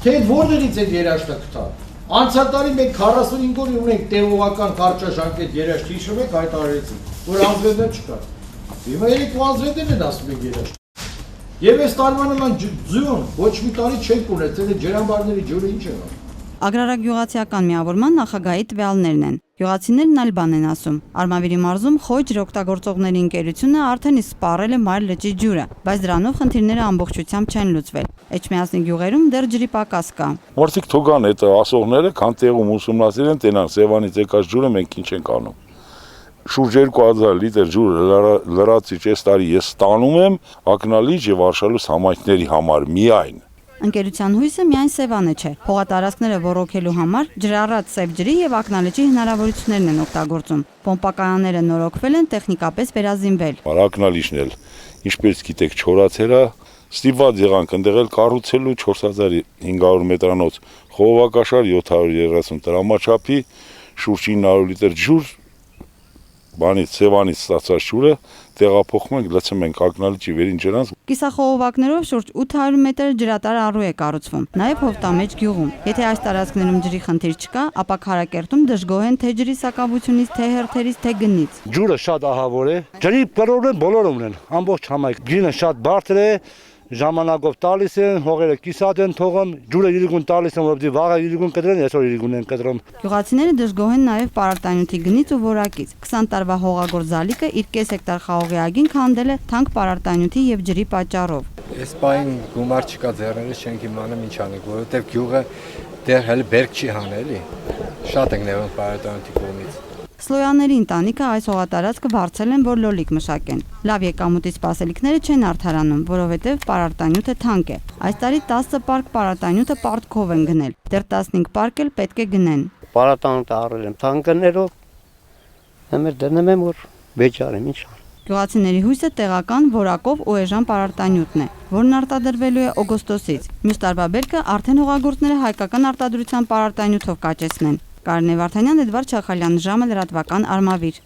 Թե որներից այդ երաշտը գտա։ Անցյալ տարի մենք 45 օր ունենք տևողական կարճաժամկետ երաշտ հիշում եք հայտարարեցինք, որ անձրևներ չկա։ Հիմա երեք անձրևներ են ասում եք երաշտ։ Եվ այս տարվա նման ձյուն ոչ մի տարի չենք ունեցել այդ ջրամբարների ջուրը ինչ է։ Ագրարագյուղացիական միավորման նախագահի տվյալներն են։ Գյուղացիներն այլ բան են ասում։ Արմավիրի մարզում խոյ ջրօգտագործողների ընկերությունը արդեն իսկ սպառել է Մայր լճի ջուրը, բայց դրանով խնդիրները ամբողջությամբ չեն լուծվել։ Էջմիածնի գյուղերում դեռ ջրի պակաս կա։ Մարդիկ թողան այդ ասողները, քան տեղում ուսումնասիրեն, տենան Սևանից եկած ջուրը մենք ինչ ենք անում։ Շուրջ 2000 լիտր ջուր լրացիչ այս տարի ես ստանում եմ ակնալիճ եւ արշալուս համայնքների համար միայն։ Ընկերության հույսը միայն Սևանը չէ։ Հողատարածքները ոռոգելու համար ջրառած սև ջրի եւ ակնալճի հնարավորություններն են օգտագործում։ Պոմպակայանները նորոգվել են, տեխնիկապես վերազինվել։ Ակնալիճն էլ, ինչպես գիտեք, չորացել է, ստիպված եղանք ընդեղել կառուցելու 4500 մետրանոց խողովակաշար 730 տրամաչափի շուրջ 900 լիտր ջուր բանից Սևանից ստացած ջուրը տեղափոխում ենք, լցում ենք ակնալիճի վերին ջրանց։ Կիսախողովակներով շուրջ 800 մետր ջրատար առու է կառուցվում, նաև Հովտամեջ գյուղում։ Եթե այս տարածքներում ջրի խնդիր չկա, ապա Քարակերտում դժգոհ են թե ջրի սակավությունից, թե հերթերից, թե գնից։ Ջուրը շատ ահավոր է, ջրի պրոբլեմ բոլորը ունեն, ամբողջ համայնք։ Ջինը շատ բարձր է, ժամանակով տալիս են, հողերը կիսատ են թողում, ջուրը իրիկուն տալիս են, որովհետեւ վաղը իրիկուն կտրեն, այսօր իրիկուն են կտրում։ Գյուղացիները դժգոհ են նաև պարարտանյութի գնից ու որակից։ 20 տարվա հողագործ Զալիկը իր կես հեկտար խաղողի ագին քանդել է թանկ պարարտանյութի եւ ջրի պատճառով։ Այս պահին գումար չկա ձեռներս, չենք իմանում ինչ անենք, որովհետեւ գյուղը դեռ հələ բերք չի հանելի։ Շատ ենք նեղում պարարտանյութի կողմից։ Սլոյանների ընտանիքը այս հողատարածքը վարձել են, որ լոլիկ մշակեն։ Լավ եկամուտի սպասելիքները չեն արդարանում, որովհետև պարարտանյութը թանկ է։ Այս տարի 10 պարկ պարարտանյութը պարտքով են գնել։ Դեռ 15 պարկ էլ պետք է գնեն։ Պարարտանյութը առել եմ թանկներով, համեր դնում եմ, որ վեճարեմ, ինչ ան։ Գյուղացիների հույսը տեղական որակով ու էժան պարարտանյութն է, որն արտադրվելու է օգոստոսից։ Մյուս տարվա բերքը արդեն հողագործները հայկական արտադրության պարարտանյութով կաճեցնեն։ Կարինե Վարդանյան, Էդվարդ Չախալյան, ժամը լրատվական Արմավիր։